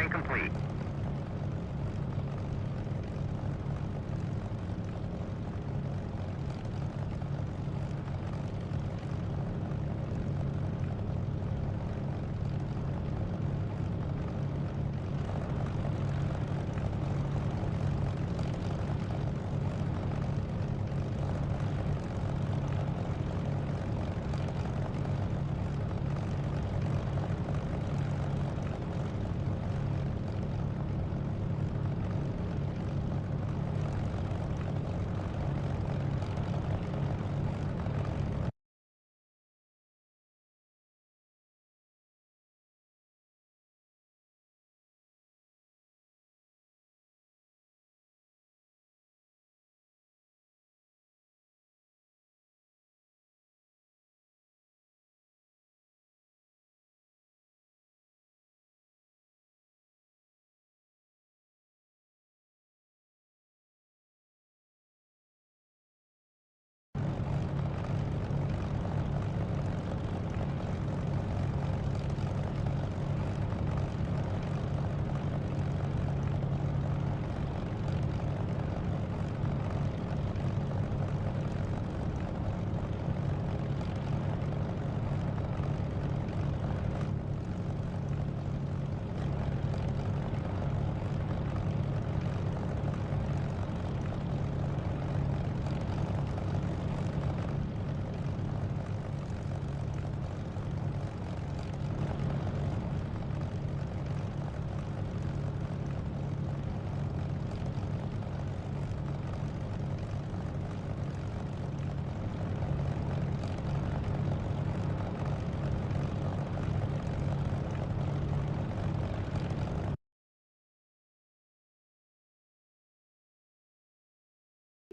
Routing complete.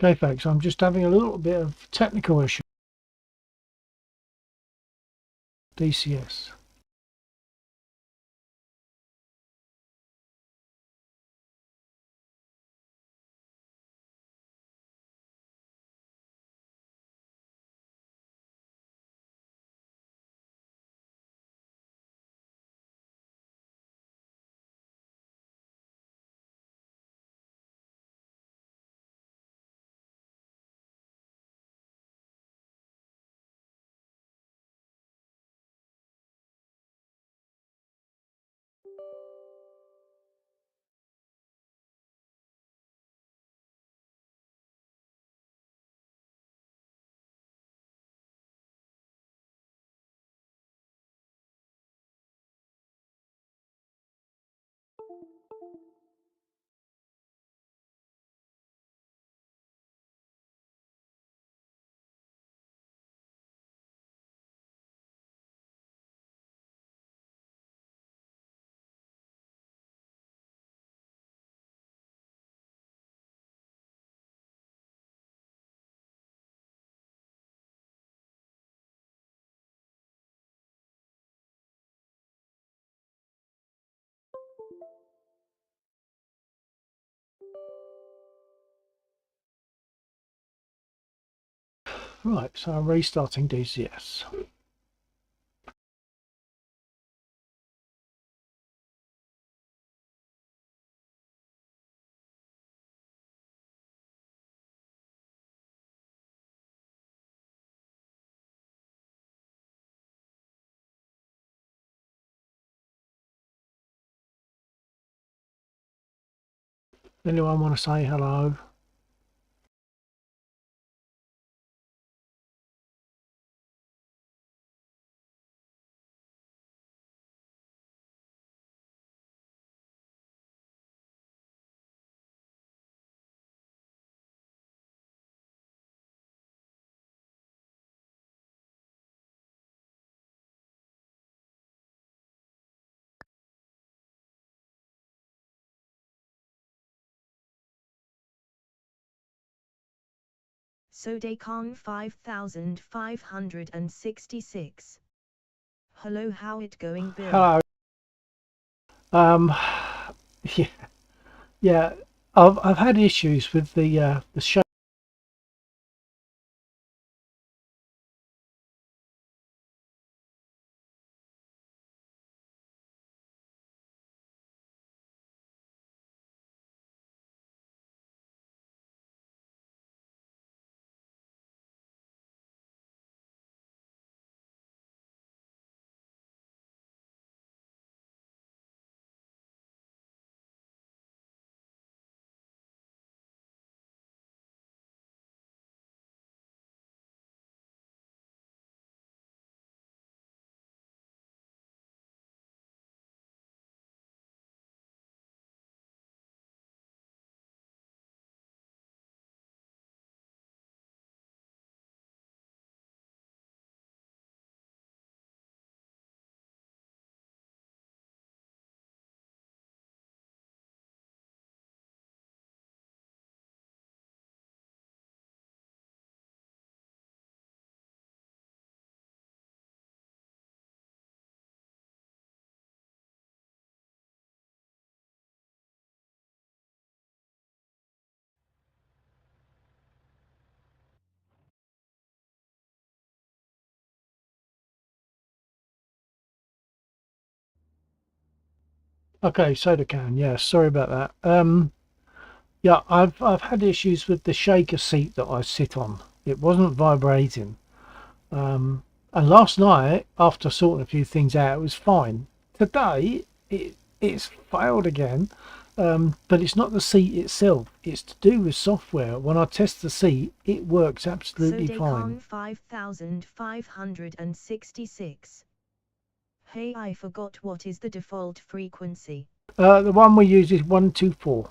Okay folks, I'm just having a little bit of technical issue. DCS. Right, so I'm restarting DCS. Anyone want to say hello? Sodecon 5566. Hello, how it going, Bill? Hello. Yeah, yeah. I've had issues with the show. Okay, soda can. Yeah, sorry about that. Yeah, I've had issues with the shaker seat that I sit on. It wasn't vibrating. And last night, after sorting a few things out, it was fine. Today, it's failed again. But it's not the seat itself. It's to do with software. When I test the seat, it works absolutely fine. Sodecon 5566. Hey, I forgot what is the default frequency. The one we use is 124.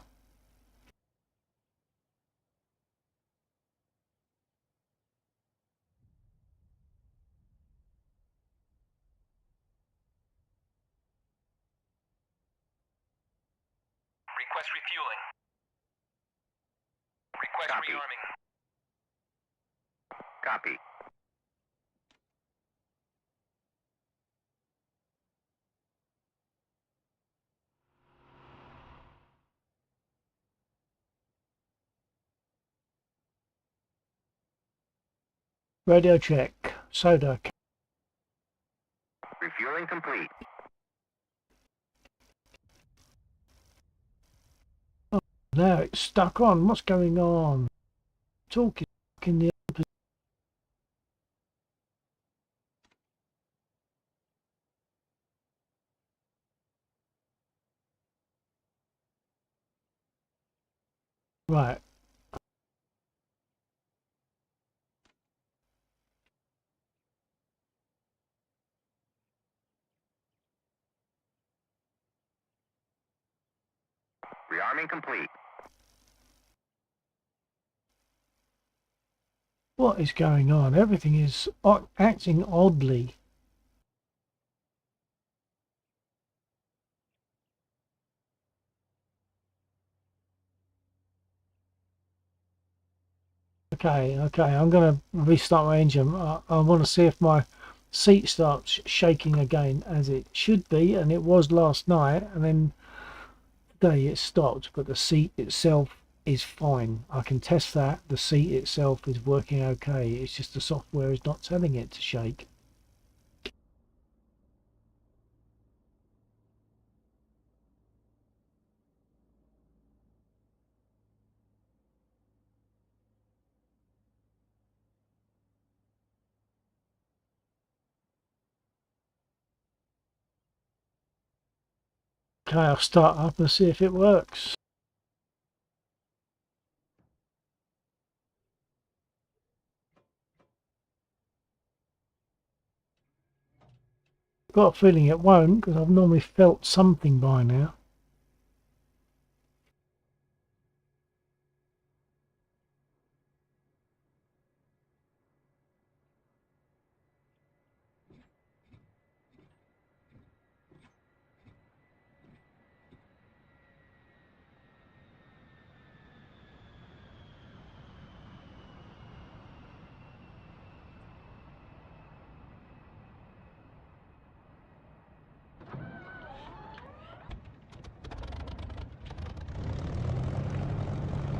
Request refueling. Request Copy. rearming. Copy. Radio check. Soda. Refueling complete. Now it's stuck on. What's going on? Talking in the right. Rearming complete. What is going on? Everything is acting oddly. Okay, I'm going to restart my engine. I want to see if my seat starts shaking again, as it should be, and it was last night, and then today it stopped, but the seat itself is fine. I can test that. The seat itself is working okay. It's just the software is not telling it to shake. Okay, I'll start up and see if it works. Got a feeling it won't, because I've normally felt something by now.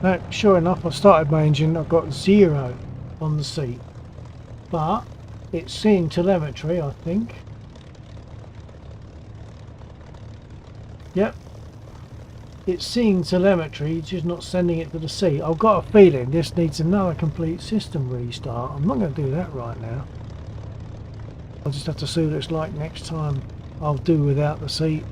No, sure enough, I started my engine. I've got 0 on the seat, but it's seeing telemetry, I think. Yep, it's seeing telemetry, just not sending it to the seat. I've got a feeling this needs another complete system restart. I'm not going to do that right now. I'll just have to see what it's like next time. I'll do without the seat.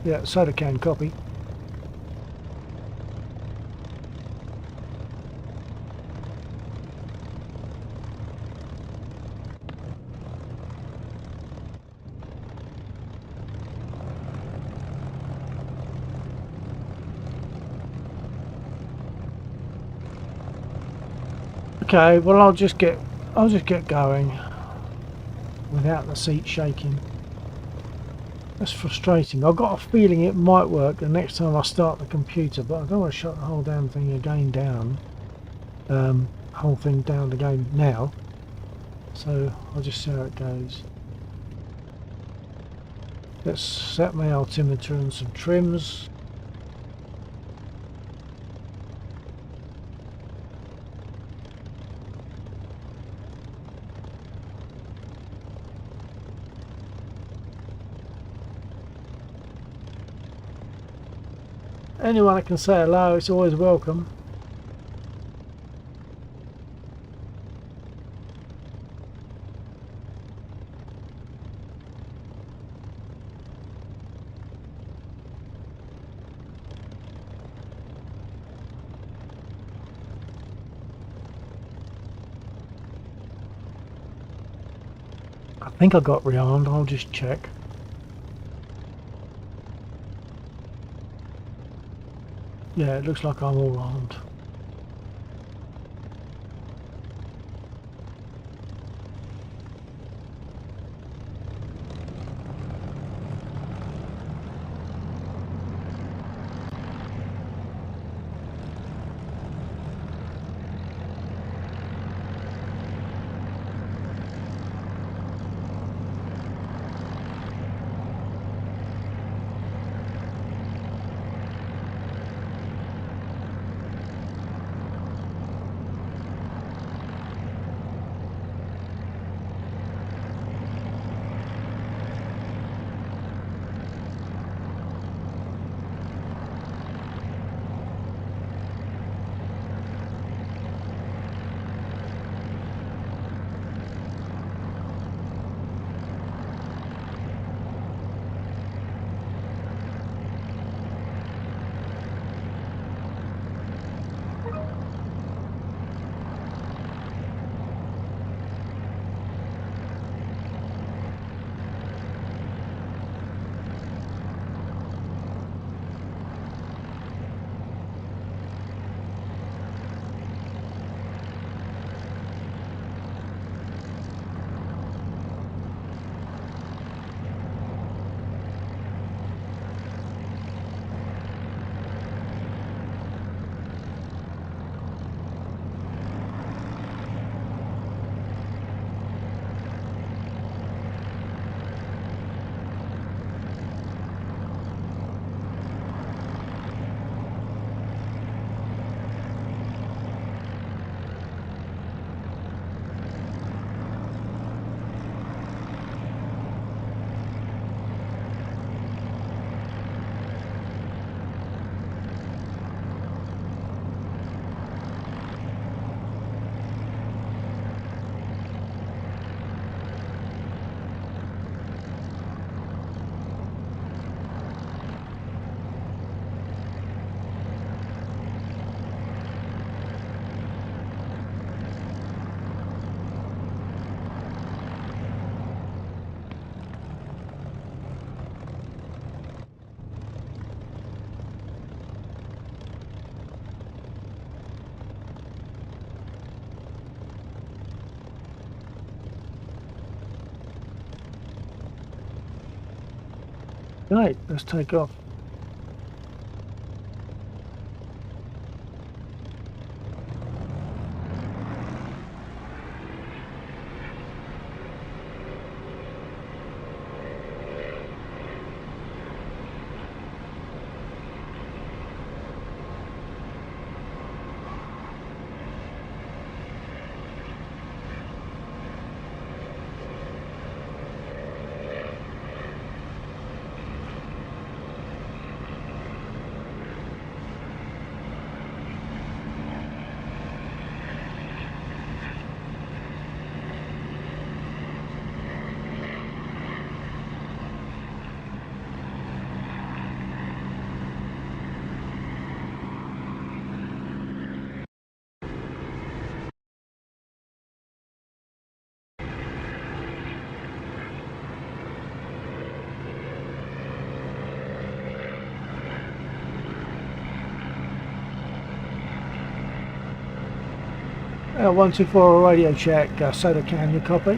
Yeah, soda can copy. Okay, well I'll just get going without the seat shaking. That's frustrating. I've got a feeling it might work the next time I start the computer, but I don't want to shut the whole damn thing again down. Whole thing down again now. So I'll just see how it goes. Let's set my altimeter and some trims. Anyone that can say hello, it's always welcome. I think I got rearmed, I'll just check. Yeah, it looks like I'm all armed. Right, let's take off. L124 radio check, soda can, you copy?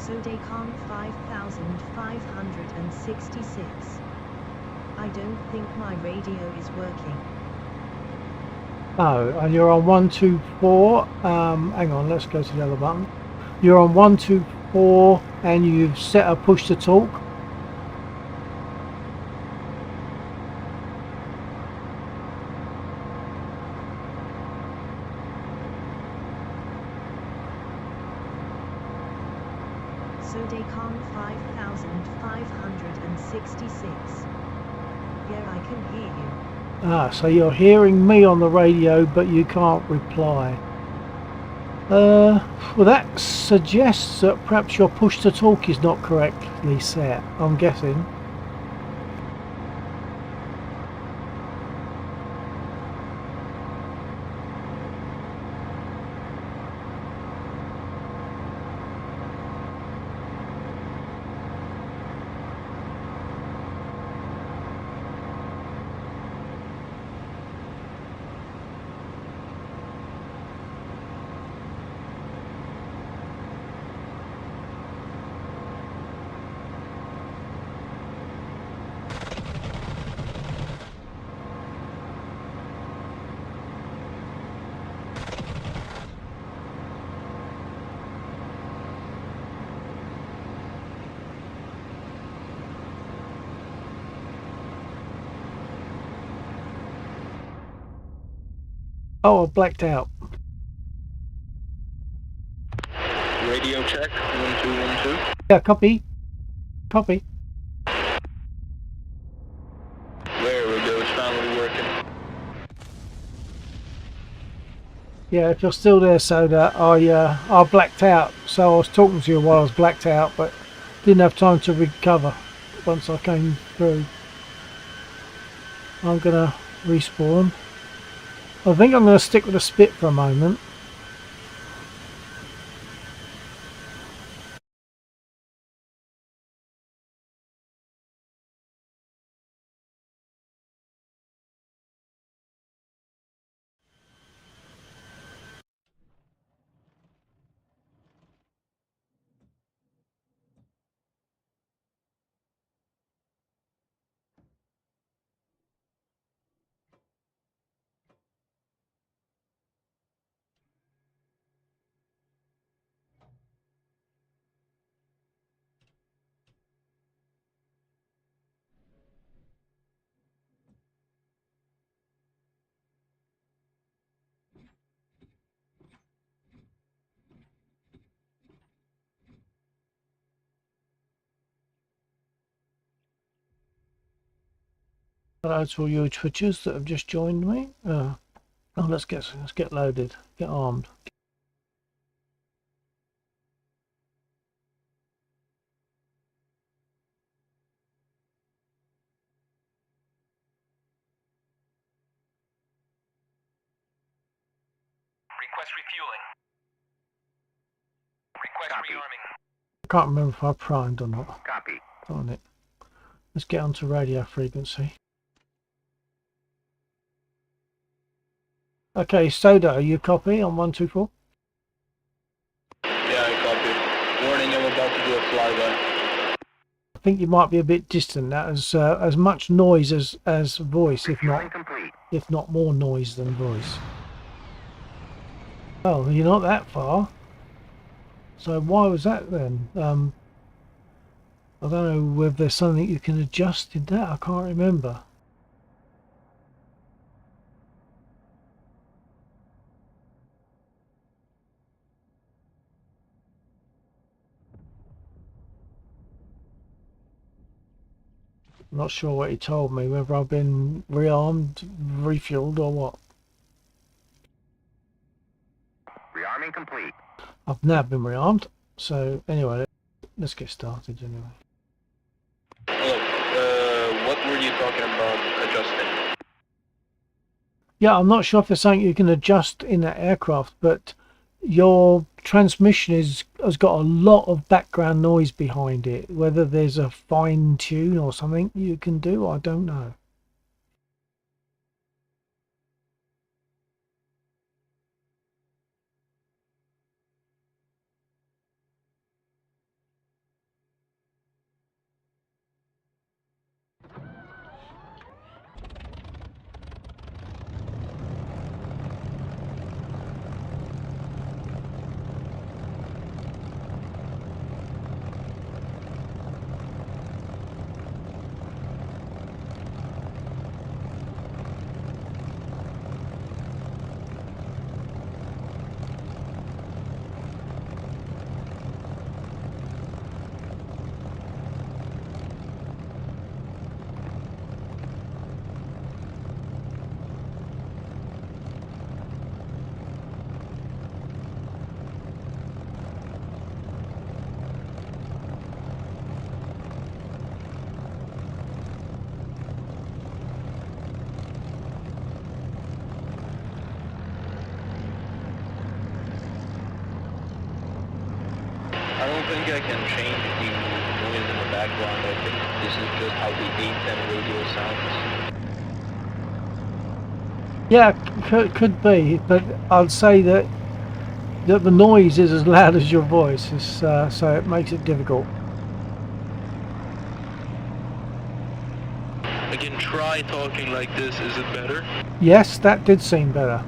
Sodecom 5566. I don't think my radio is working. No, and you're on 124. Hang on, let's go to the other button. You're on 124 and you've set a push to talk. Sodecom 5566. Yeah, I can hear you. So you're hearing me on the radio, but you can't reply. Well, that suggests that perhaps your push to talk is not correctly set, I'm guessing. Oh, I blacked out. Radio check, 1212. Yeah, copy. Copy. There we go, it's finally working. Yeah, if you're still there, Soda, I blacked out. So I was talking to you while I was blacked out, but didn't have time to recover once I came through. I'm gonna respawn. I think I'm gonna stick with the spit for a moment. Hello to all you Twitchers that have just joined me. Let's get loaded, get armed. Request refueling. Request Copy. rearming. I can't remember if I primed or not. Copy. Darn it. Let's get onto radio frequency. Okay, Soda, you copy on 124? Yeah, I copy. Warning, I'm about to do a flyby. I think you might be a bit distant. That as much noise as voice, Refueling complete. if not more noise than voice. Oh, you're not that far. So why was that then? I don't know whether there's something you can adjust in that. I can't remember. I'm not sure what he told me, whether I've been rearmed, refueled or what. Rearming complete. I've now been rearmed. So anyway, let's get started anyway. Hello, what were you talking about adjusting? Yeah, I'm not sure if there's something you can adjust in that aircraft, but your transmission has got a lot of background noise behind it. Whether there's a fine tune or something you can do, I don't know. I can change the noise in the background. I think this is just how the A10 radio sounds. Yeah, could be, but I'd say that the noise is as loud as your voice, so it makes it difficult. I can try talking like this. Is it better? Yes, that did seem better.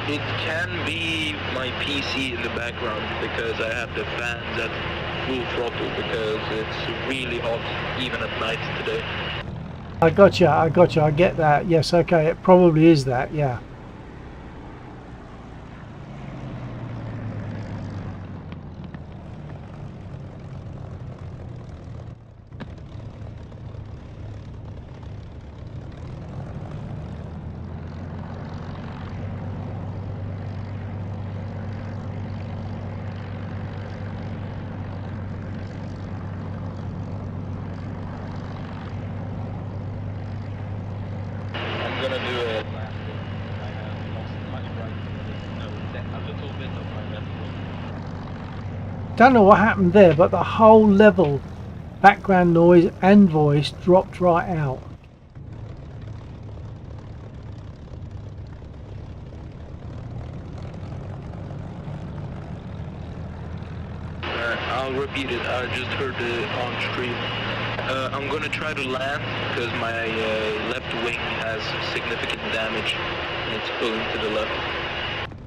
It can be my PC in the background because I have the fans at full throttle because it's really hot even at night today. I gotcha, I get that. Yes, okay, it probably is that, yeah. I'm gonna do a last one. I have lost much right, a little bit of my left foot. Don't know what happened there, but the whole level, background noise and voice, dropped right out. I'll repeat it. I just heard it on stream. I'm gonna try to land because my left wing has significant damage and it's pulling to the left.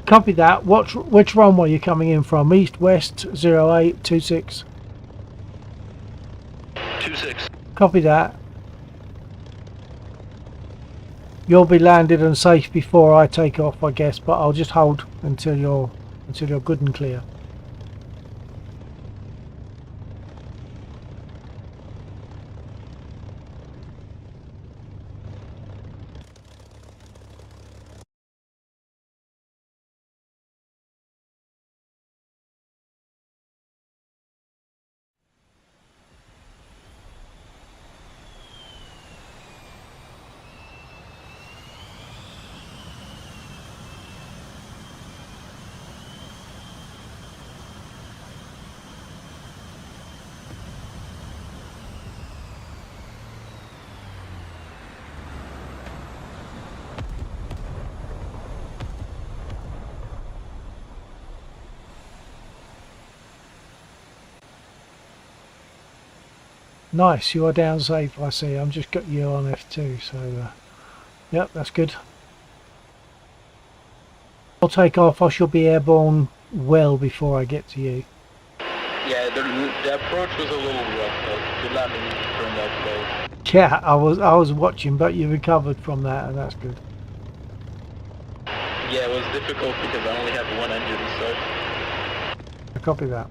Copy that. Which runway are you coming in from? East, west, 08, 26? 26. Copy that. You'll be landed and safe before I take off, I guess, but I'll just hold until you're good and clear. Nice, you are down safe, I see. I'm just got you on F2, so yep, that's good. I'll take off. I shall be airborne well before I get to you. Yeah, the approach was a little rough, but the landing turned out well. Yeah, I was watching, but you recovered from that, and that's good. Yeah, it was difficult because I only have one engine, so... I copy that.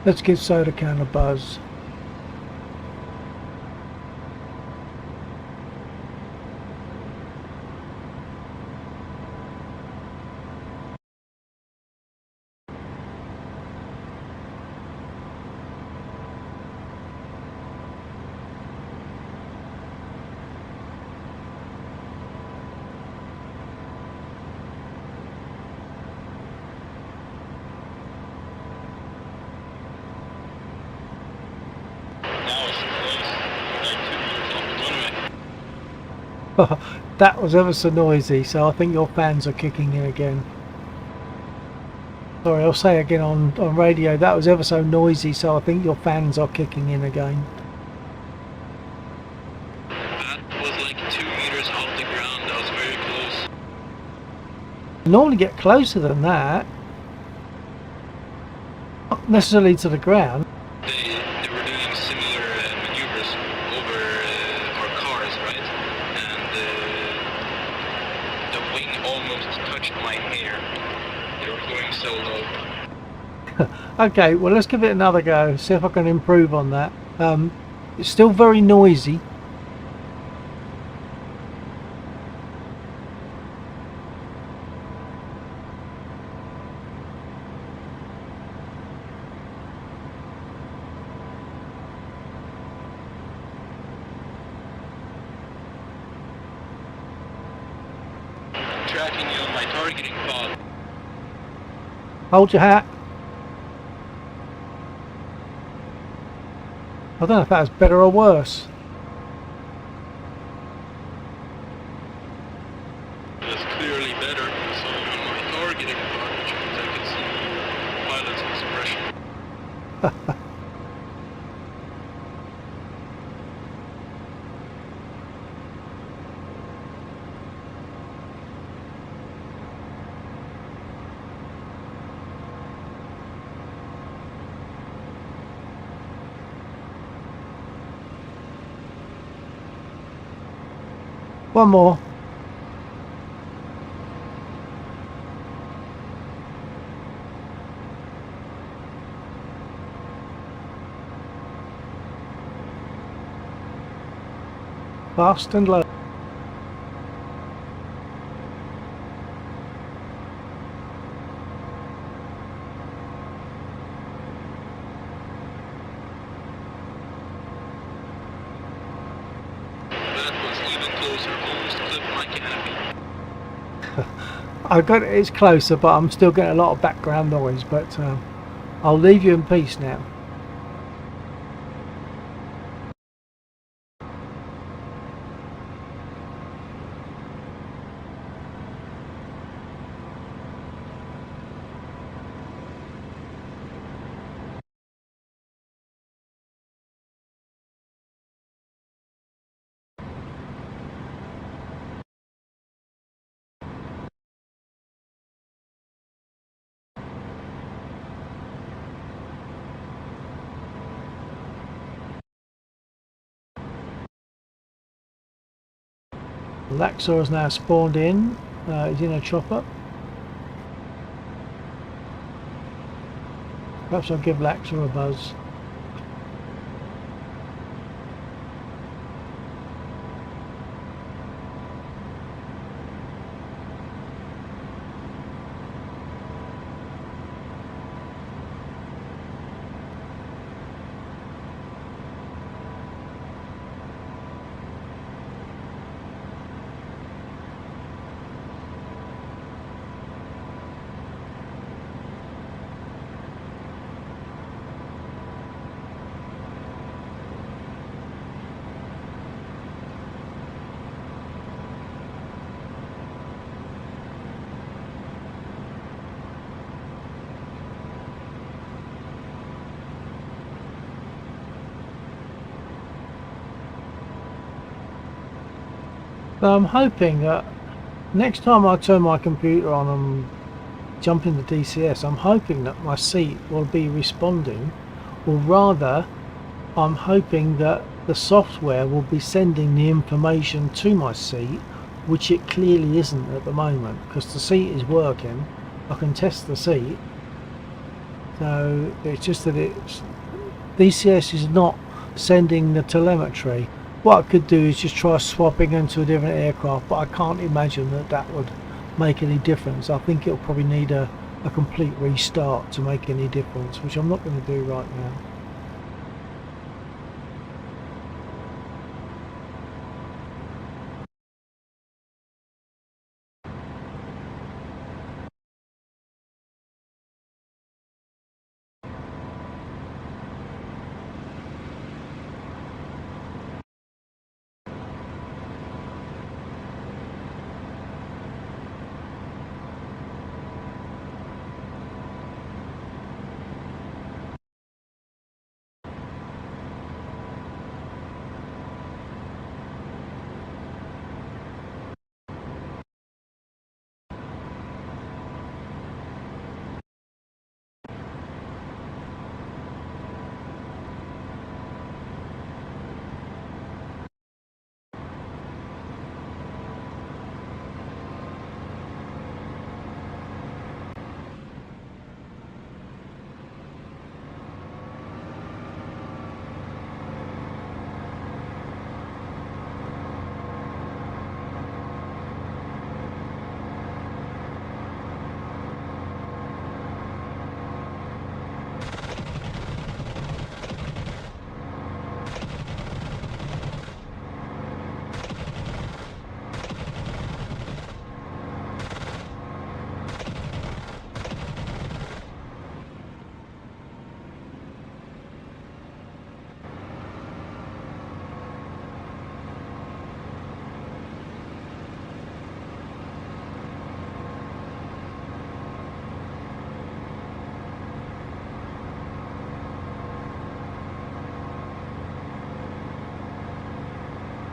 Let's give Soda Can a buzz. Now it's close. Like 2 meters off the runway. That was ever so noisy, so I think your fans are kicking in again. Sorry, I'll say again on radio, that was ever so noisy, so I think your fans are kicking in again. That was like 2 meters off the ground. That was very close. I normally get closer than that. Not necessarily to the ground. They were doing similar maneuvers over our cars, right? And the wing almost touched my hair. They were going so low. Okay, well let's give it another go, see if I can improve on that. It's still very noisy. Tracking you on my targeting pod. Hold your hat. I don't know if that was better or worse. That's clearly better. So I'm on my targeting pod, which means I can see pilot's expression. One more. Fast and low. That was even closer, almost clipped my canopy. I got it's closer, but I'm still getting a lot of background noise. But I'll leave you in peace now. Laxor has now spawned in. He's in a chopper. Perhaps I'll give Laxor a buzz. So I'm hoping that next time I turn my computer on and jump into DCS, I'm hoping that my seat will be responding, or rather I'm hoping that the software will be sending the information to my seat, which it clearly isn't at the moment, because the seat is working. I can test the seat. So it's just that it's DCS is not sending the telemetry. What I could do is just try swapping into a different aircraft, but I can't imagine that that would make any difference. I think it'll probably need a complete restart to make any difference, which I'm not going to do right now.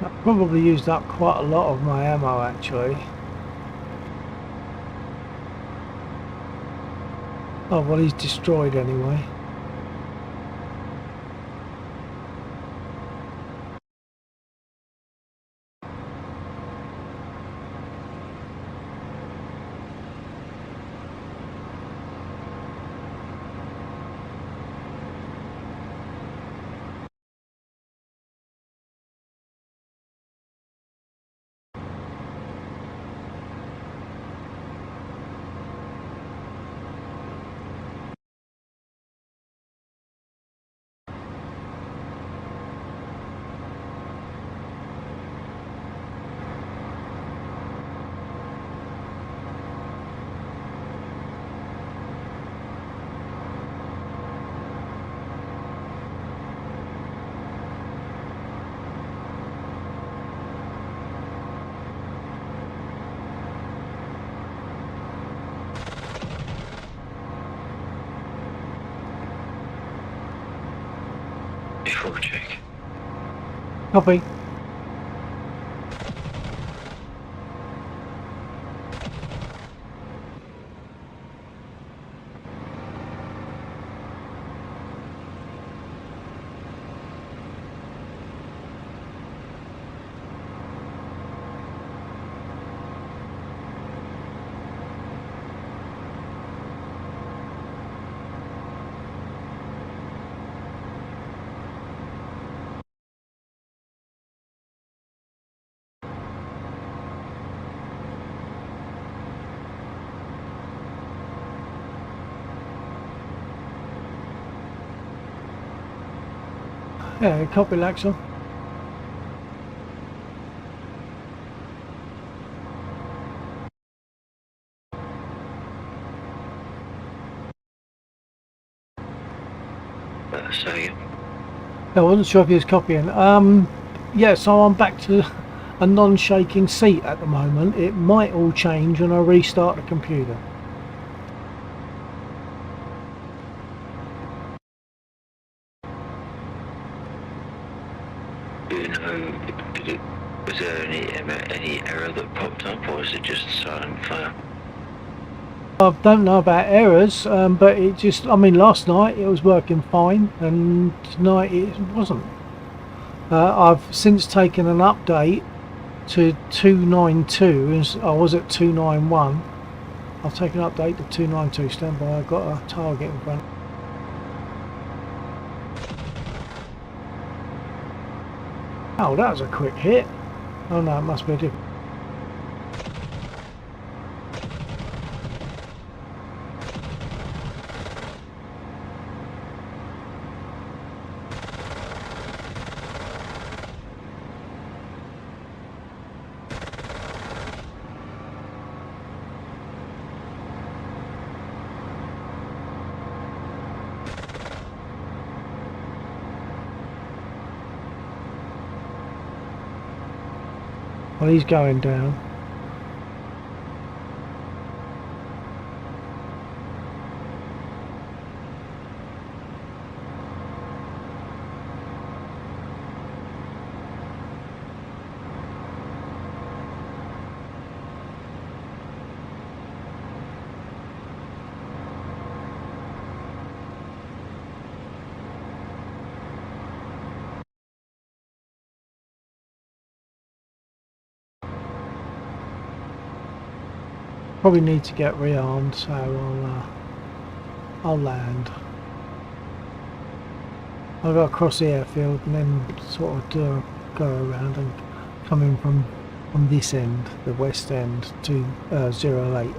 I probably used up quite a lot of my ammo actually. Oh well, he's destroyed anyway. Before check. Copy. Yeah, copy Laxon. Say I wasn't sure if he was copying. Yeah, so I'm back to a non-shaking seat at the moment. It might all change when I restart the computer. do you know, was there any error that popped up, or is it just silent fire? I don't know about errors, but it just, I mean, last night it was working fine and tonight it wasn't. I've since taken an update to 292, as I was at 291. I've taken an update to 292, stand by, I've got a target in front. Oh, that was a quick hit. Oh no, it must be a different. Well, he's going down. Probably need to get rearmed, so I'll land. I've got to cross the airfield and then sort of go around and come in from this end, the west end, to 08.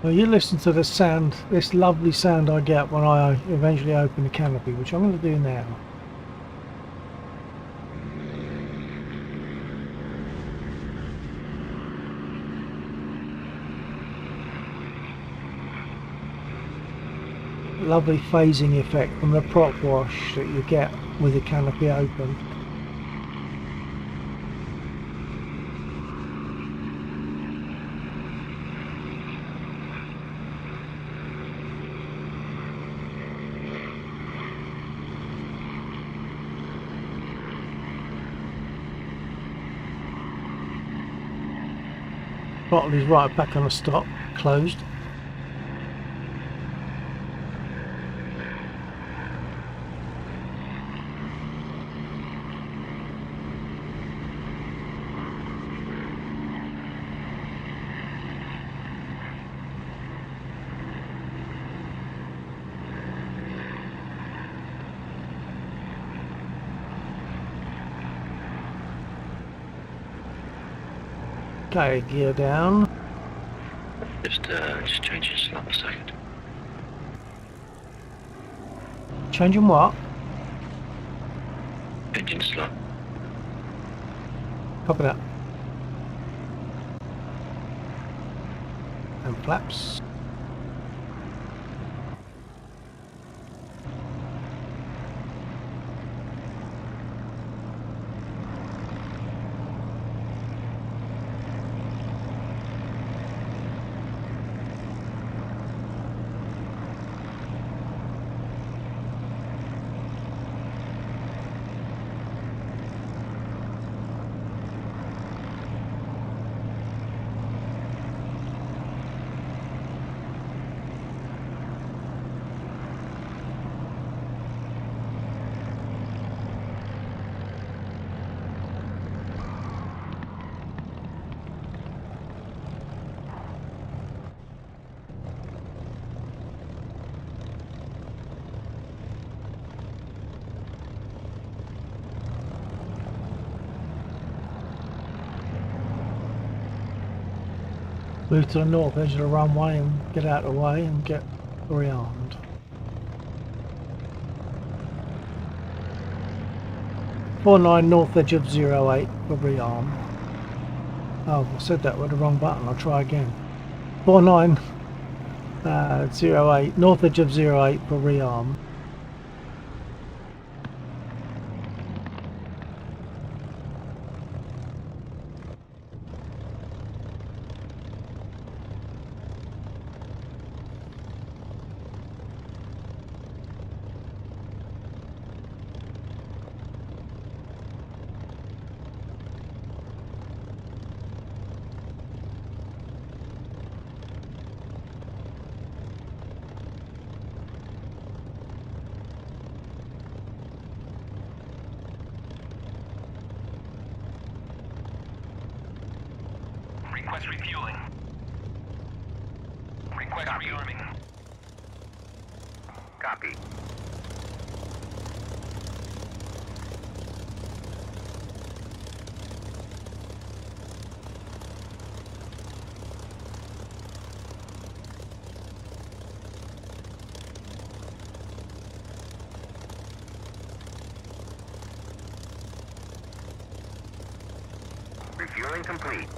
Well, you listen to the sound, this lovely sound I get when I eventually open the canopy, which I'm going to do now. Lovely phasing effect from the prop wash that you get with the canopy open. Throttle is right back on the stop, closed. Okay, gear down. Just changing slot a second. Changing what? Engine slot. Copy that. And flaps. Move to the north edge of the runway and get out of the way and get rearmed. .49 north edge of 08 for rearm. Oh, I said that with the wrong button. I'll try again. 49 08 north edge of 08 for rearm. Request refueling. Request rearming. Copy. Refueling complete.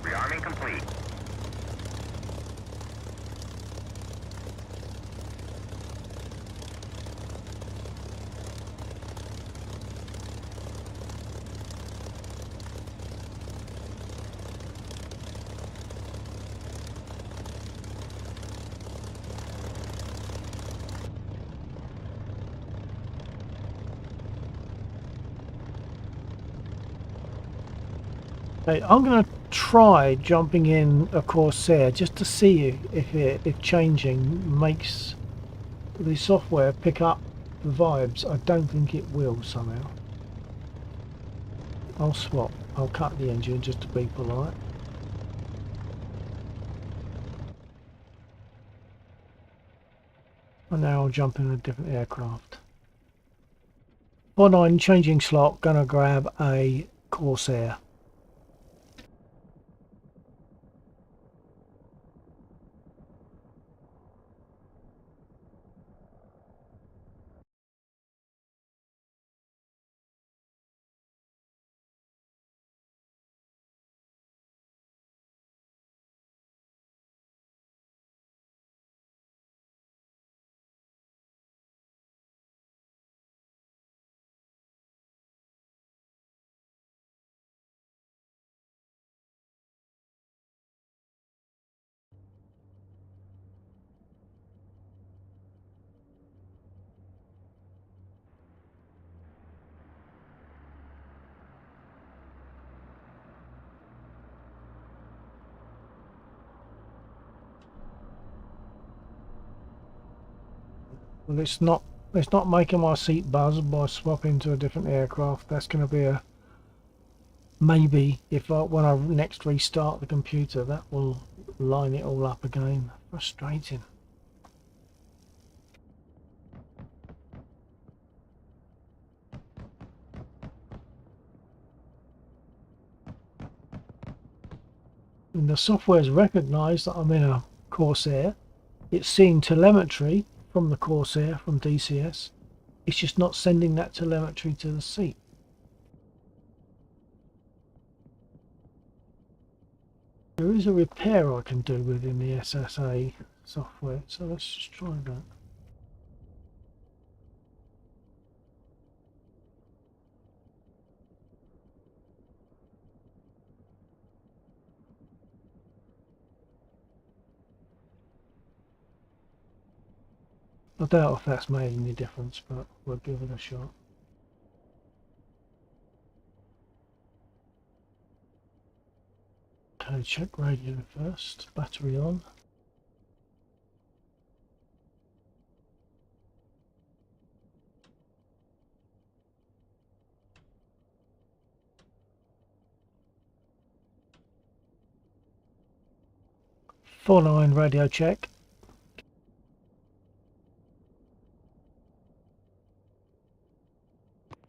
Rearming complete. Okay, I'm going to try jumping in a Corsair just to see if changing makes the software pick up the vibes. I don't think it will somehow. I'll swap. I'll cut the engine just to be polite. And now I'll jump in a different aircraft. 49 changing slot, gonna grab a Corsair. Well, it's not making my seat buzz by swapping to a different aircraft. That's going to be a maybe when I next restart the computer, that will line it all up again. Frustrating. And the software's recognised that I'm in a Corsair. It's seeing telemetry from the Corsair from DCS. It's just not sending that telemetry to the seat. There is a repair I can do within the SSA software, so let's just try that. I doubt if that's made any difference, but we'll give it a shot. Okay, check radio first. Battery on. Full line radio check.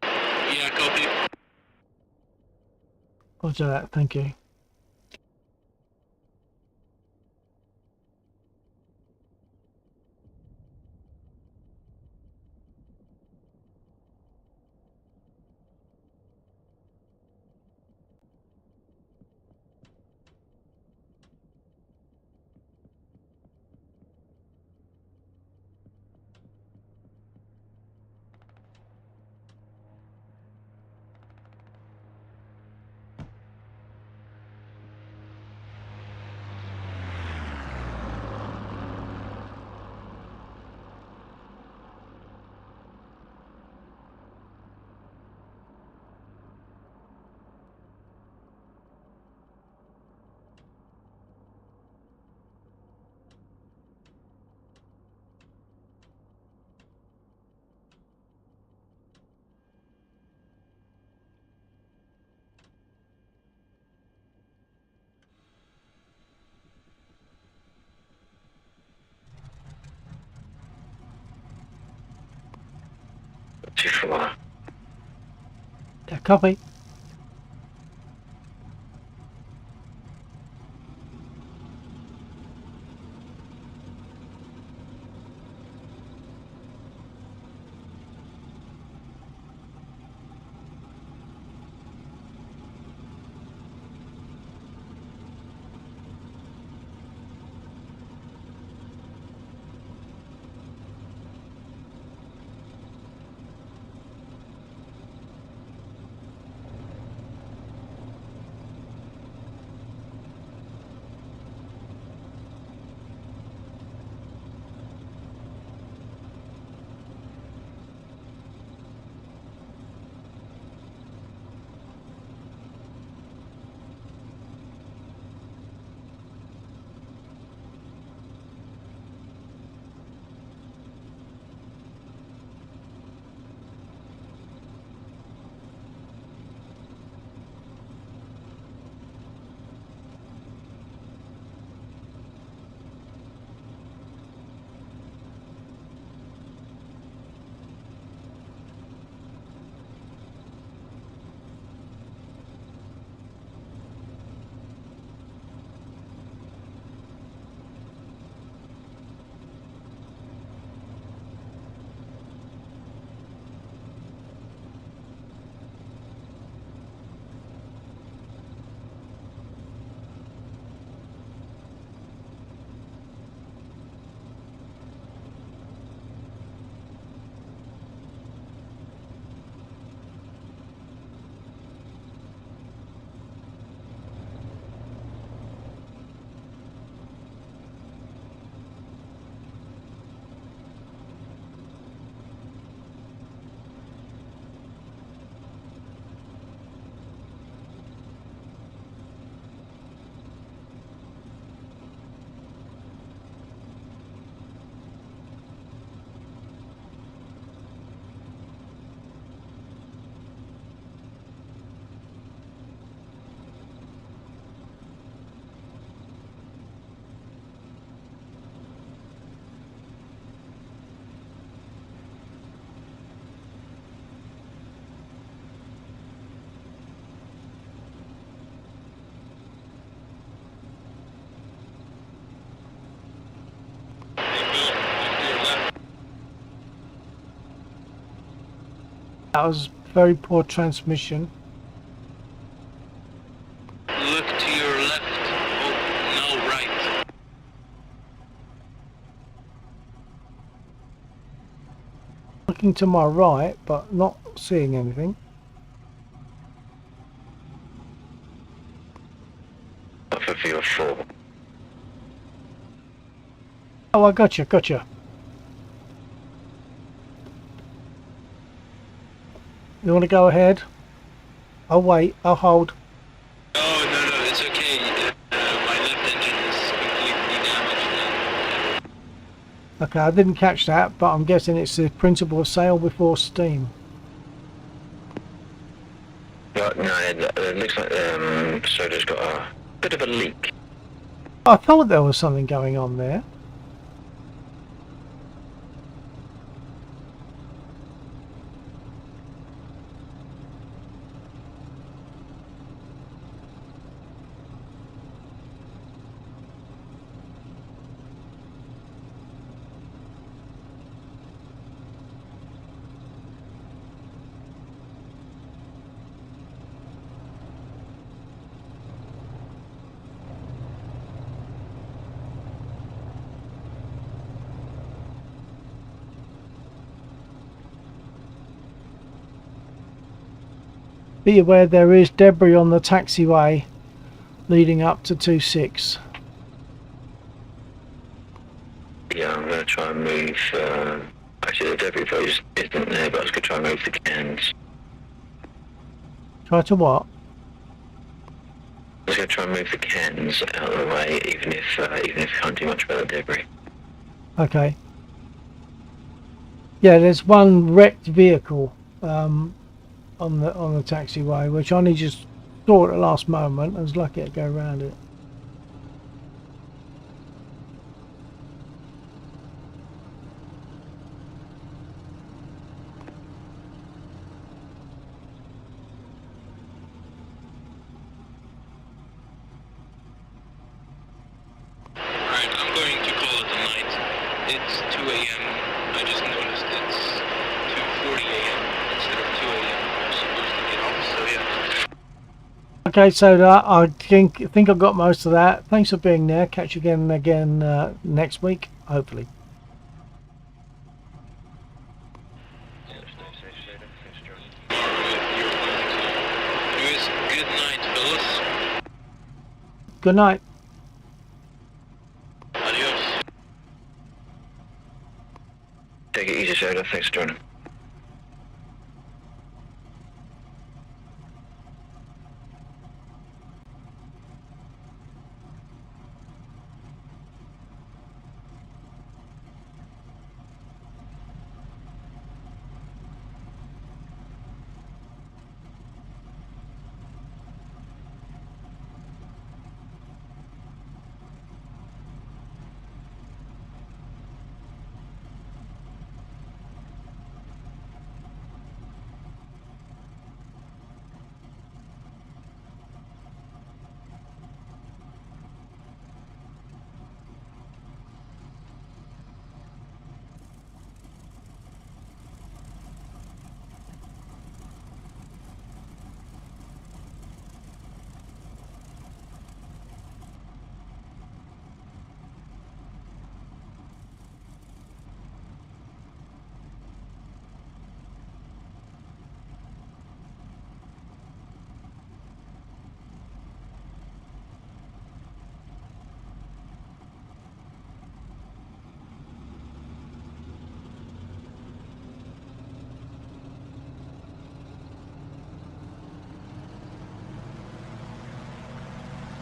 Yeah, copy. Roger that, thank you. too far. Yeah, copy. That was very poor transmission. Look to your left. Oh, no, right. Looking to my right, but not seeing anything. Off of your 4. Oh, I gotcha, gotcha. You want to go ahead? I'll wait, I'll hold. Oh, no, it's okay. My left engine is completely damaged now. Okay, I didn't catch that, but I'm guessing it's the principle of sail before steam. No, it looks like Soda's got a bit of a leak. I thought there was something going on there. Be aware there is debris on the taxiway leading up to 26. Yeah, I'm going to try and move, actually the debris pose isn't there, but I was going to try and move the cans. Try to what? I was going to try and move the cans out of the way, even if you can't do much about the debris. Okay. Yeah, there's one wrecked vehicle on the taxiway, which I only just saw at the last moment. I was lucky to go around it. It's 2 a.m. I just noticed it's 2:40 a.m. instead of 2 a.m. I was supposed to get off, so yeah. Okay, so I think I've got most of that. Thanks for being there. Catch you again next week, hopefully. Anyways, good night, fellas. Good night. Adios. Take it easy, Soda. Thanks for joining.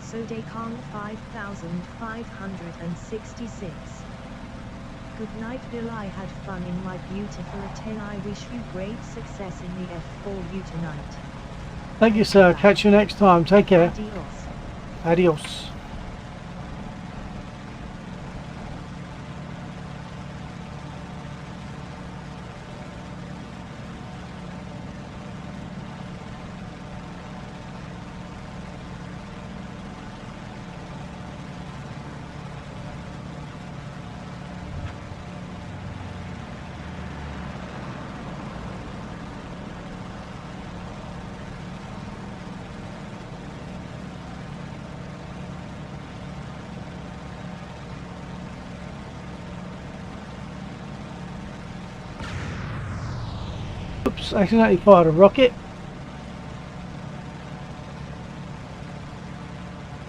Sodekong 5566. Good night, Bill. I had fun in my beautiful 10. I wish you great success in the F4U tonight. Thank you, sir. Catch you next time. Take care. Adios. Adios. Oops, accidentally fired a rocket.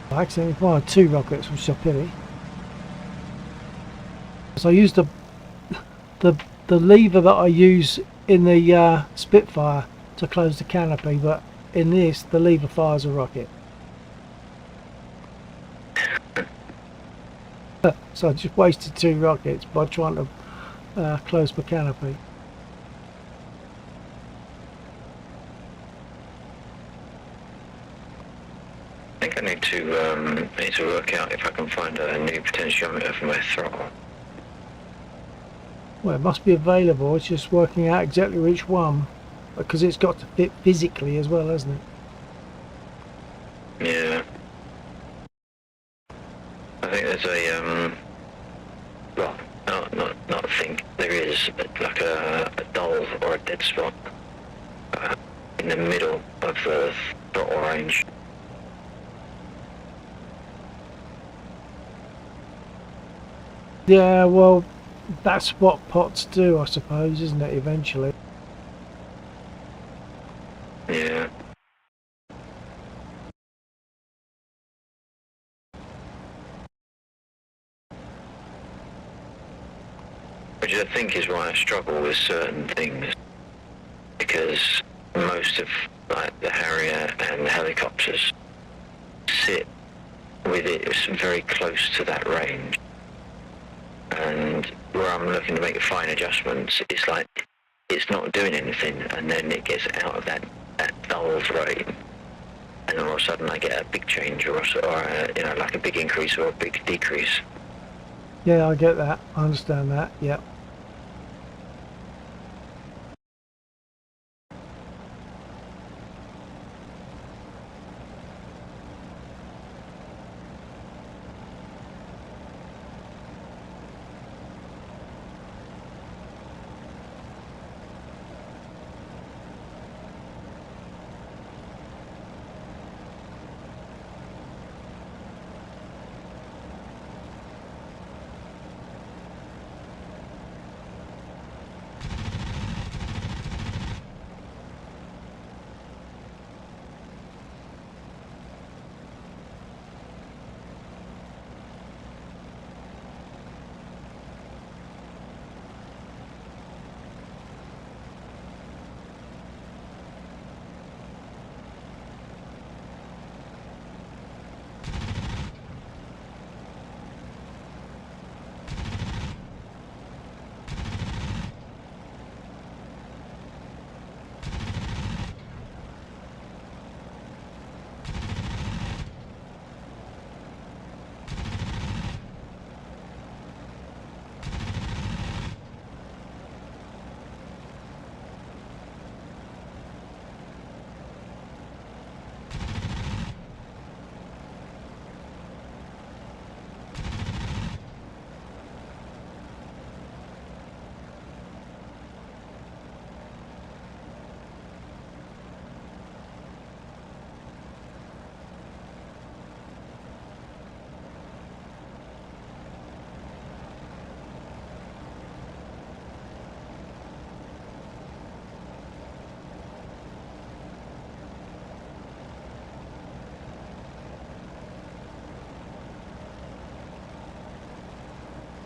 I accidentally fired 2 rockets, which is a pity. So I used the lever that I use in the Spitfire to close the canopy, but in this the lever fires a rocket. So I just wasted 2 rockets by trying to close the canopy. I think I need to work out if I can find a new potentiometer for my throttle. Well, it must be available. It's just working out exactly which one, because it's got to fit physically as well, hasn't it? Yeah. I think there's a well, not think. There is like a dull or a dead spot in the middle of the throttle range. Yeah, well, that's what pots do, I suppose, isn't it, eventually? Yeah. Which I think is why I struggle with certain things, because most of like the Harrier and the helicopters sit with it very close to that range, and where I'm looking to make fine adjustments, it's like it's not doing anything, and then it gets out of that dull rate, and all of a sudden I get a big change or you know, like a big increase or a big decrease. Yeah, I get that. I understand that. Yeah.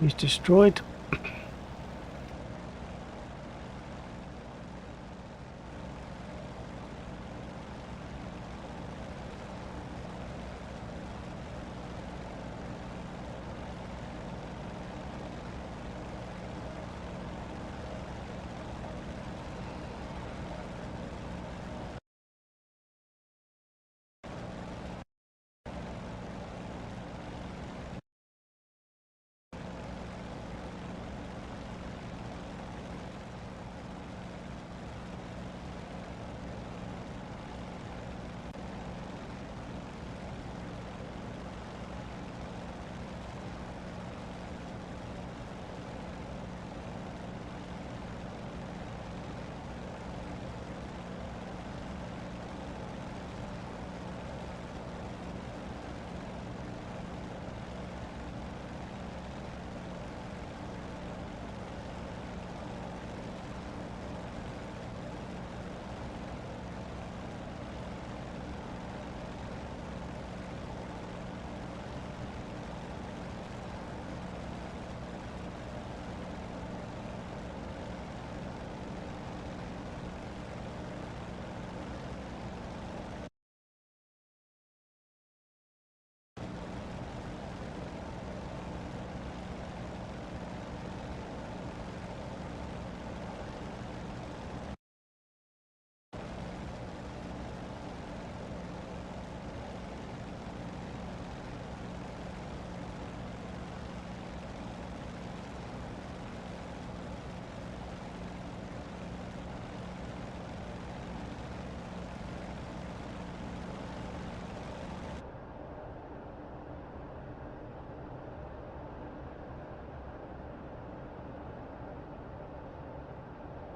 He's destroyed.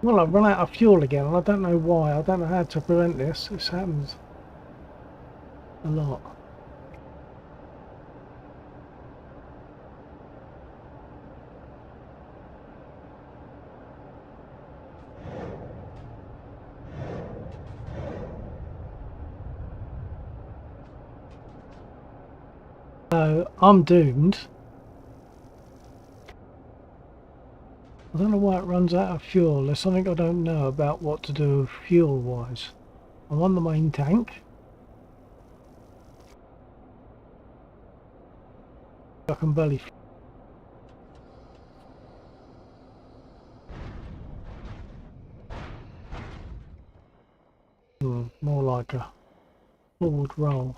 Well, I've run out of fuel again, and I don't know why. I don't know how to prevent this. This happens a lot. So I'm doomed. I don't know why it runs out of fuel. There's something I don't know about what to do fuel-wise. I'm on the main tank. I can barely. More like a forward roll.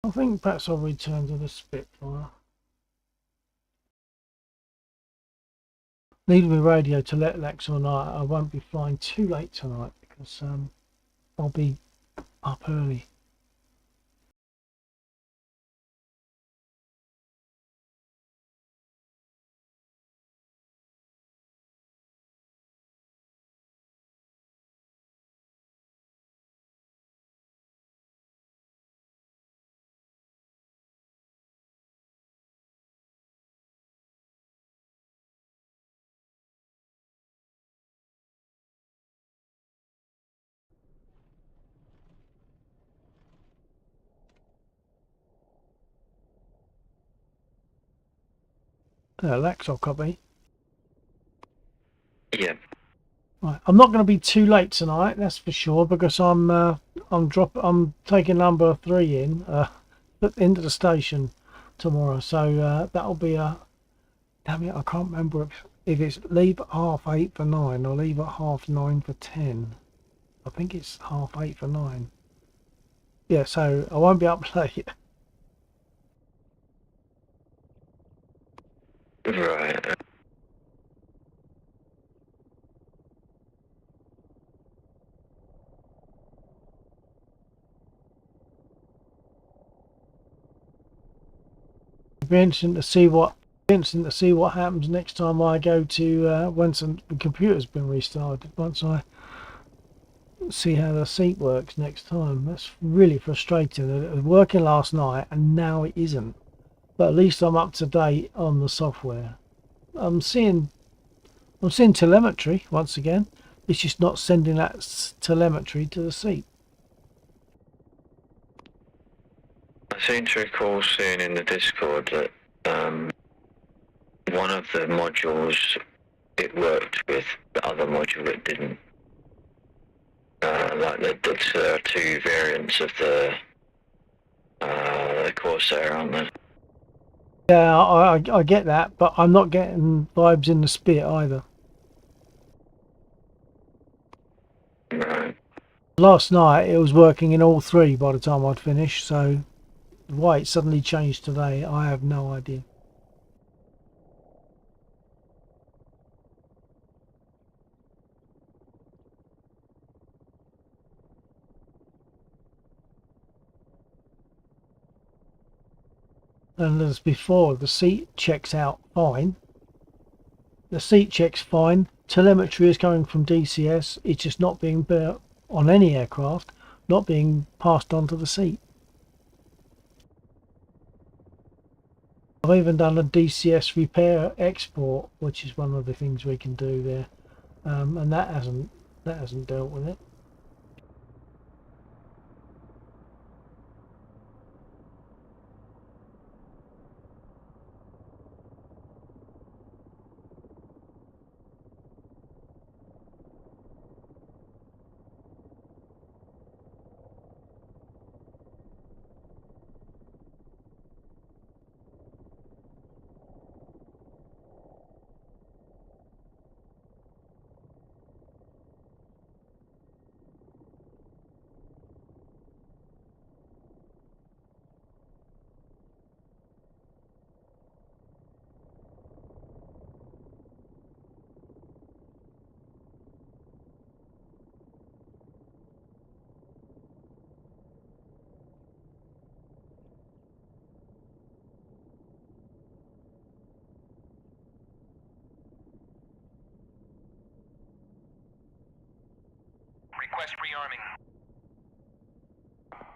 I think perhaps I'll return to the Spitfire. Leave me radio to let Lex know I won't be flying too late tonight because I'll be up early. Lex, I'll copy. Yeah. Right. I'm not going to be too late tonight, that's for sure, because I'm taking number 3 into the station tomorrow. So that'll be a. Damn it, I can't remember if it's leave at 8:30 for 9 or leave at 9:30 for 10. I think it's 8:30 for 9. Yeah, so I won't be up late. Right. It'll be interesting to see what happens next time I go to once the computer's been restarted. Once I see how the seat works next time. That's really frustrating. It was working last night and now it isn't. But at least I'm up to date on the software. I'm seeing telemetry once again. It's just not sending that telemetry to the seat. I seem to recall seeing in the Discord that one of the modules it worked with, the other module it didn't. Like there are two variants of the Corsair, aren't there? Yeah, I get that, but I'm not getting vibes in the Spit either. Right. Last night it was working in all three by the time I'd finished, so why it suddenly changed today, I have no idea. And as before, the seat checks out fine. The seat checks fine. Telemetry is coming from DCS. It's just not being built on any aircraft, not being passed on to the seat. I've even done a DCS repair export, which is one of the things we can do there, and that hasn't dealt with it. Request rearming.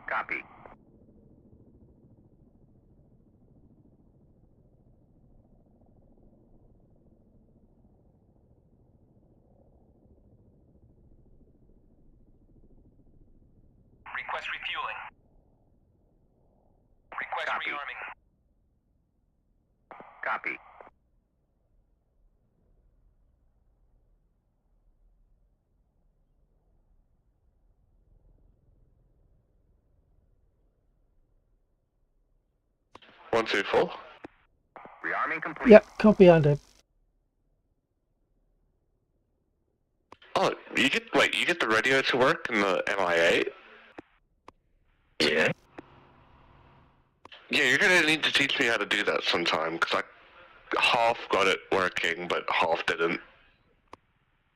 Copy. Request refueling. Request Copy. rearming. Copy. One, two, four. Rearming complete. Yep, copy Andy. Oh, you get the radio to work in the MI8? Yeah. Yeah, you're gonna need to teach me how to do that sometime, because I half got it working, but half didn't.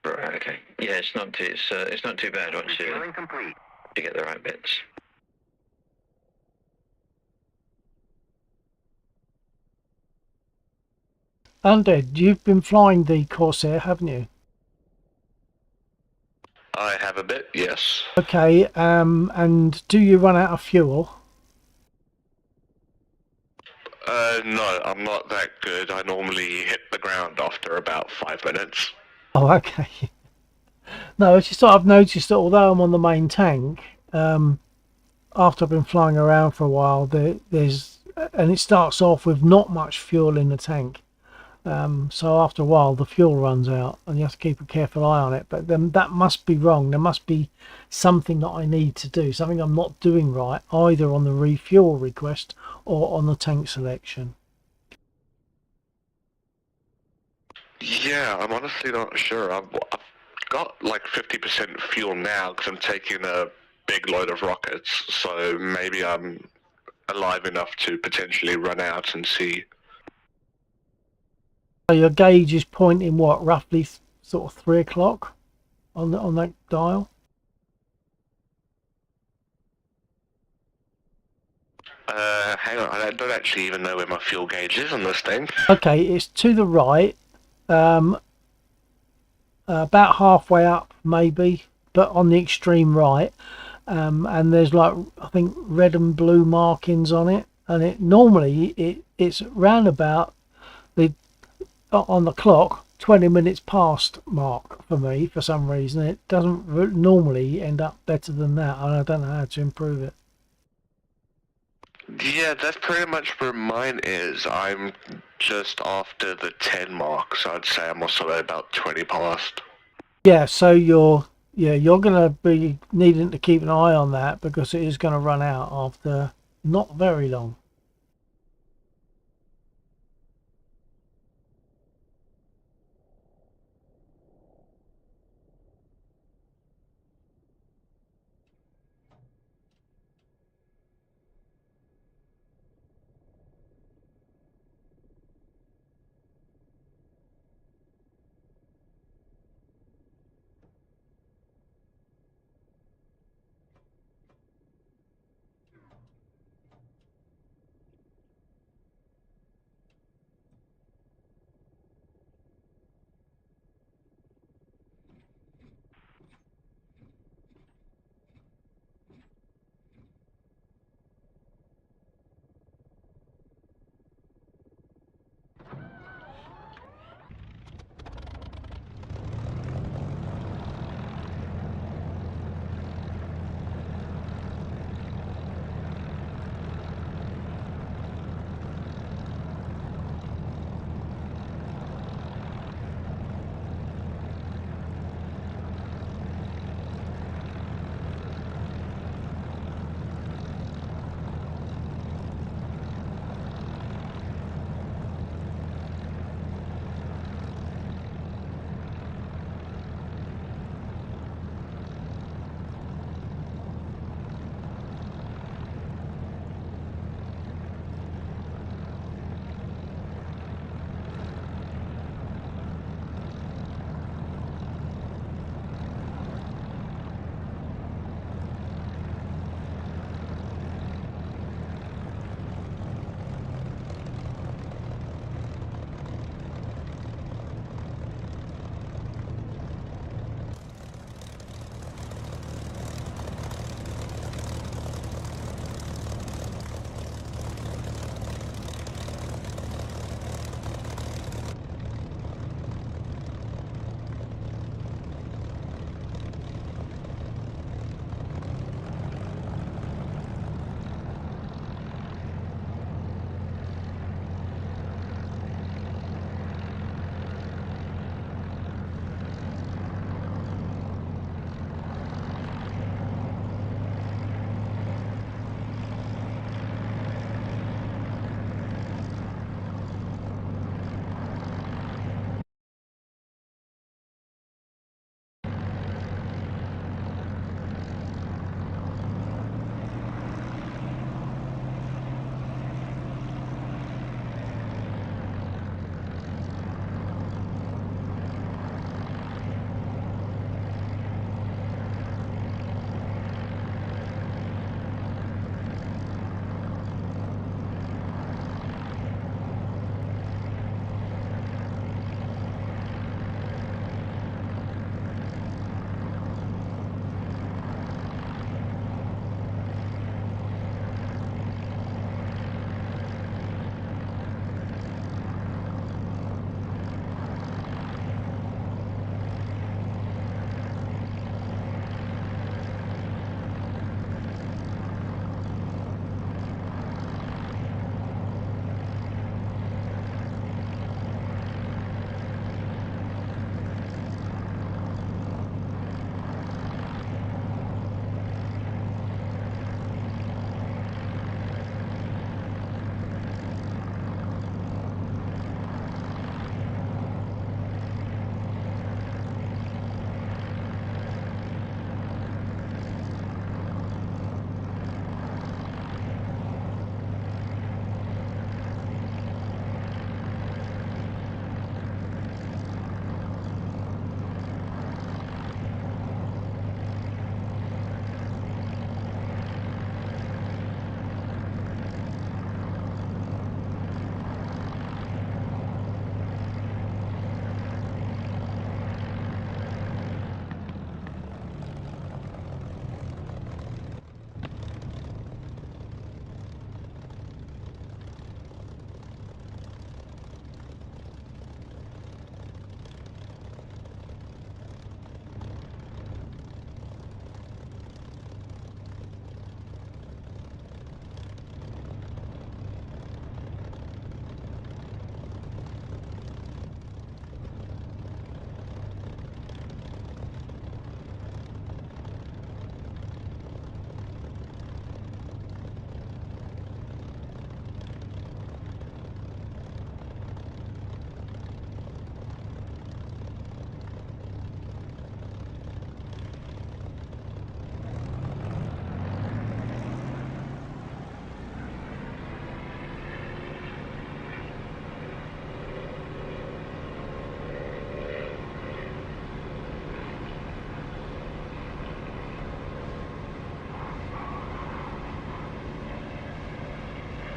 Right. Okay. Yeah, it's not too bad once Refueling complete. you get the right bits. Andy, you've been flying the Corsair, haven't you? I have a bit, yes. Okay, and do you run out of fuel? No, I'm not that good. I normally hit the ground after about 5 minutes. Oh, okay. No, it's just that I've noticed that although I'm on the main tank, after I've been flying around for a while, and it starts off with not much fuel in the tank. So after a while, the fuel runs out, and you have to keep a careful eye on it. But then that must be wrong. There must be something that I need to do, something I'm not doing right, either on the refuel request or on the tank selection. Yeah, I'm honestly not sure. I've got like 50% fuel now because I'm taking a big load of rockets, so maybe I'm alive enough to potentially run out and see. So your gauge is pointing what, roughly sort of 3 o'clock on that dial? Hang on, I don't actually even know where my fuel gauge is on this thing. Okay, it's to the right, about halfway up maybe, but on the extreme right, and there's like I think red and blue markings on it, and it normally it's round about the on the clock 20 minutes past mark for me. For some reason it doesn't normally end up better than that, and I don't know how to improve it. Yeah, that's pretty much where mine is. I'm just after the 10 mark, so I'd say I'm also about 20 past. Yeah, so you're gonna be needing to keep an eye on that, because it is going to run out after not very long.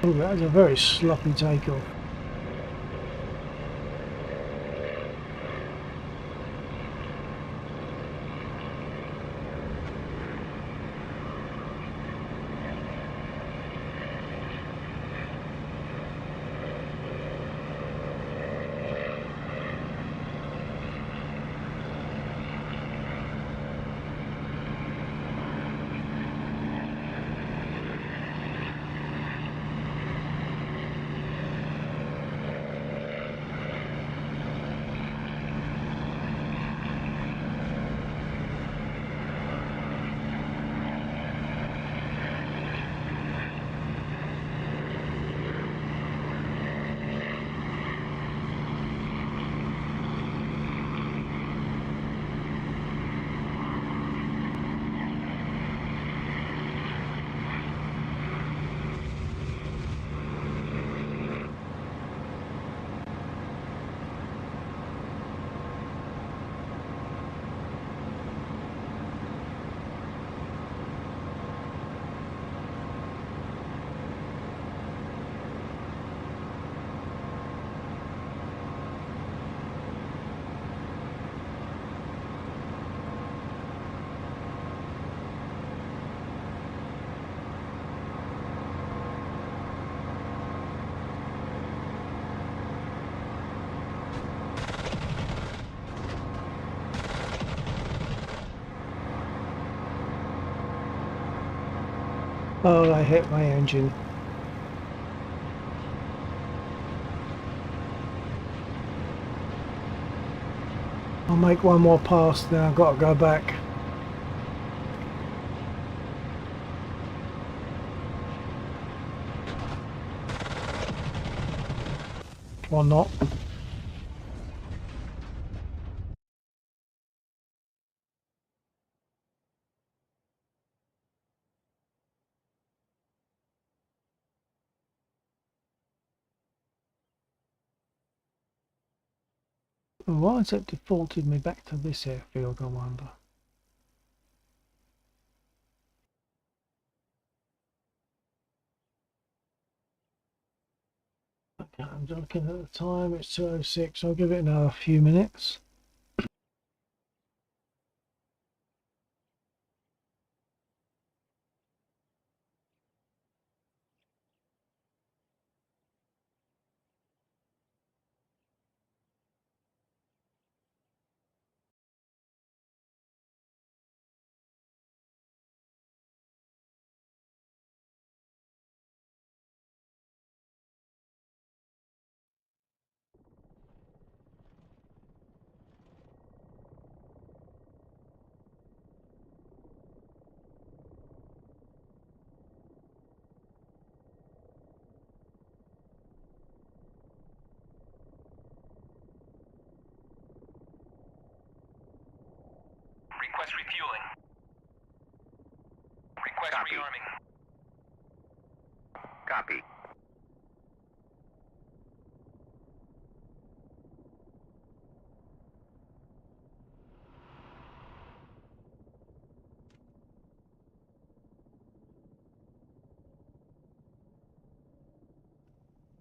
Oh, that was a very sloppy takeoff. Oh, I hit my engine. I'll make one more pass, then I've got to go back. Or not. Why has it defaulted me back to this airfield, I wonder? Okay, I'm looking at the time, it's 2:06, I'll give it another few minutes. Request refueling. Request Copy. rearming. Copy.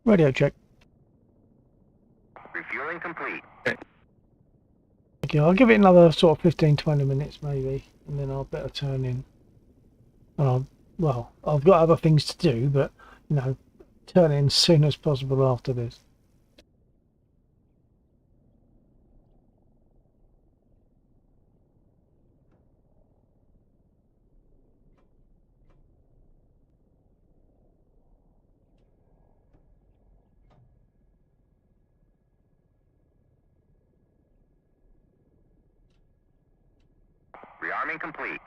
Radio check. Refueling complete. Okay, I'll give it another sort of 15-20 minutes maybe, and then I'll better turn in. Well, I've got other things to do, but, you know, turn in as soon as possible after this. Rearming complete.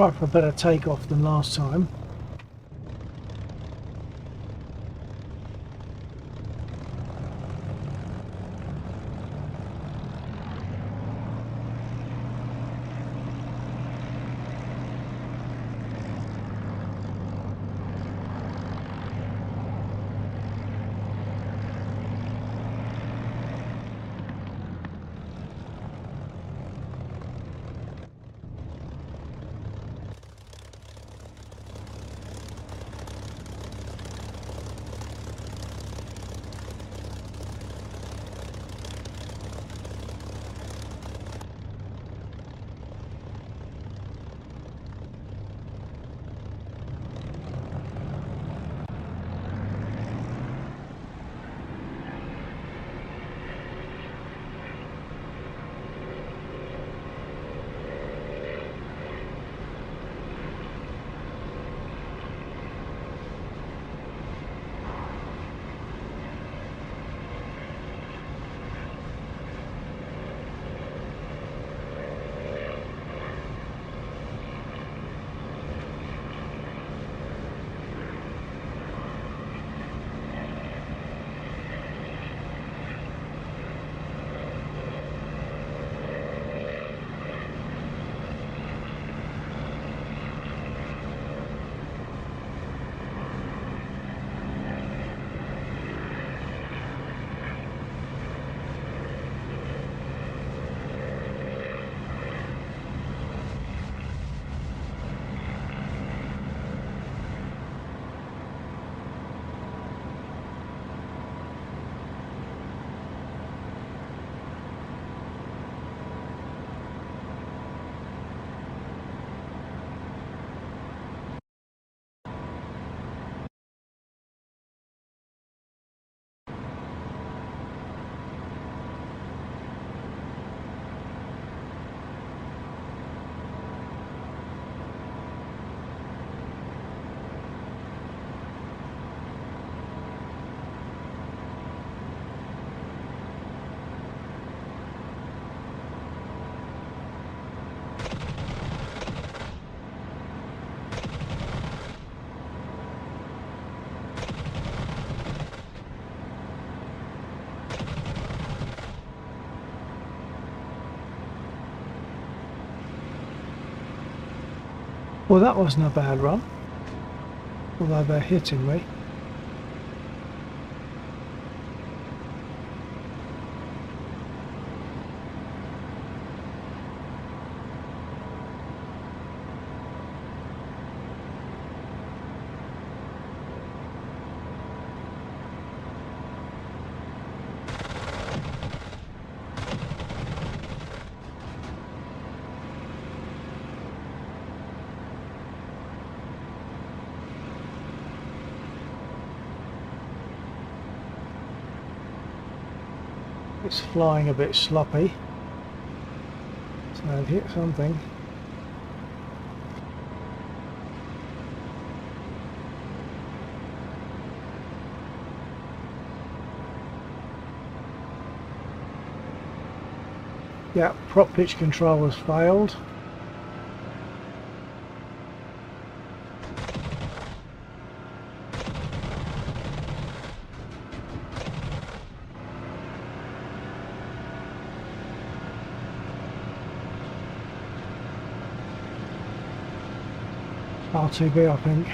Try for a better takeoff than last time. Well, that wasn't a bad run, although they're hitting me. It's flying a bit sloppy, so I've hit something. Yeah, prop pitch control has failed. R2B, I think.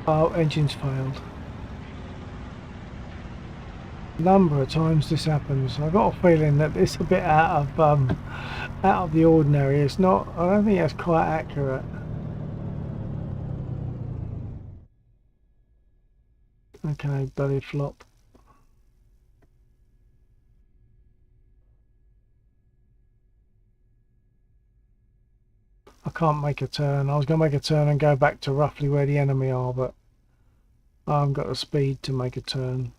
Oh, engine's failed. A number of times this happens. I've got a feeling that it's a bit out of the ordinary. It's not. I don't think that's quite accurate. Okay, belly flop. I can't make a turn. I was going to make a turn and go back to roughly where the enemy are, but I haven't got the speed to make a turn.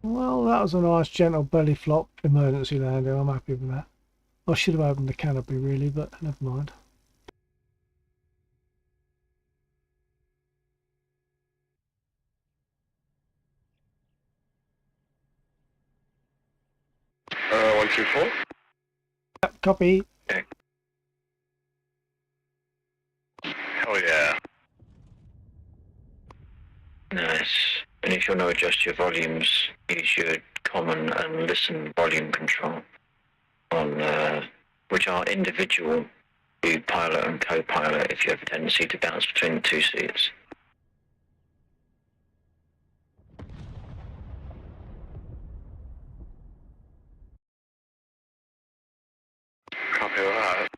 Well, that was a nice gentle belly flop emergency landing. I'm happy with that. I should have opened the canopy really, but never mind. Uh, 124. Yep, copy. Hell yeah. Nice. And if you want to adjust your volumes, use your common and listen volume control on which are individual to pilot and co-pilot if you have a tendency to bounce between the two seats. Copy that.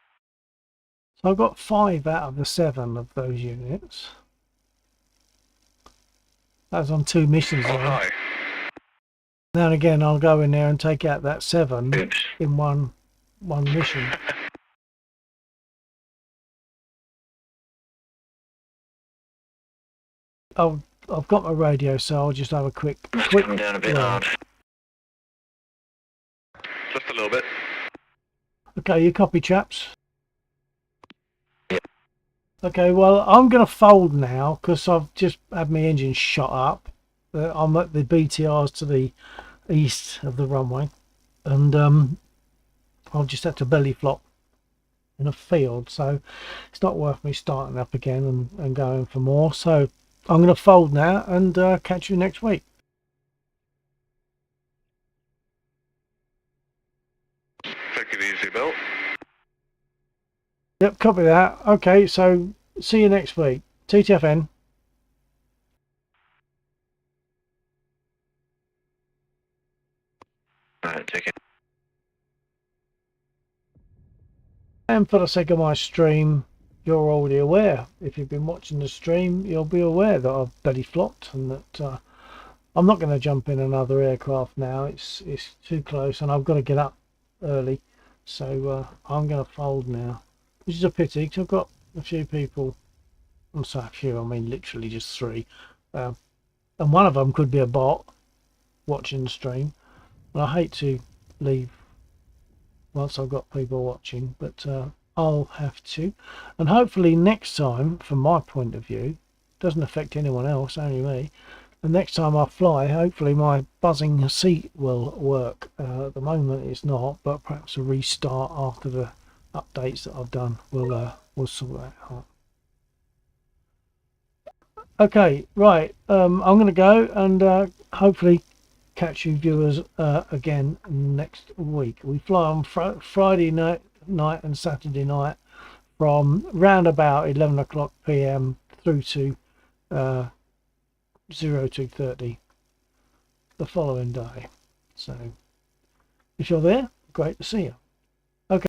So I've got 5 out of the 7 of those units. That was on 2 missions Oh, there. hi. Now and again I'll go in there and take out that 7 Oops. in one mission. I've got my radio, so I'll just have a quick Come down a bit yeah. hard. Just a little bit. Okay, you copy, chaps? Yep. Okay, well, I'm going to fold now because I've just had my engine shot up. I'm at the BTRs to the east of the runway, and I'll just have to belly flop in a field, so it's not worth me starting up again and going for more. So I'm going to fold now and catch you next week. Take it easy, Bill. Yep, copy that. Okay, so see you next week. TTFN. Alright, take it. And for the sake of my stream, you're already aware. If you've been watching the stream, you'll be aware that I've belly flopped and that I'm not going to jump in another aircraft now. It's too close, and I've got to get up early, so I'm going to fold now, which is a pity because I've got a few people. I'm sorry, a few. I mean literally just 3, and one of them could be a bot watching the stream. And I hate to leave once I've got people watching, but I'll have to. And hopefully next time, from my point of view, doesn't affect anyone else, only me. And next time I fly, hopefully my buzzing seat will work. At the moment it's not, but perhaps a restart after the updates that I've done will sort that out. Okay, right. I'm going to go and hopefully catch you viewers again next week. We fly on Friday night and Saturday night from round about 11 o'clock PM through to 02:30 the following day. So if you're there, great to see you.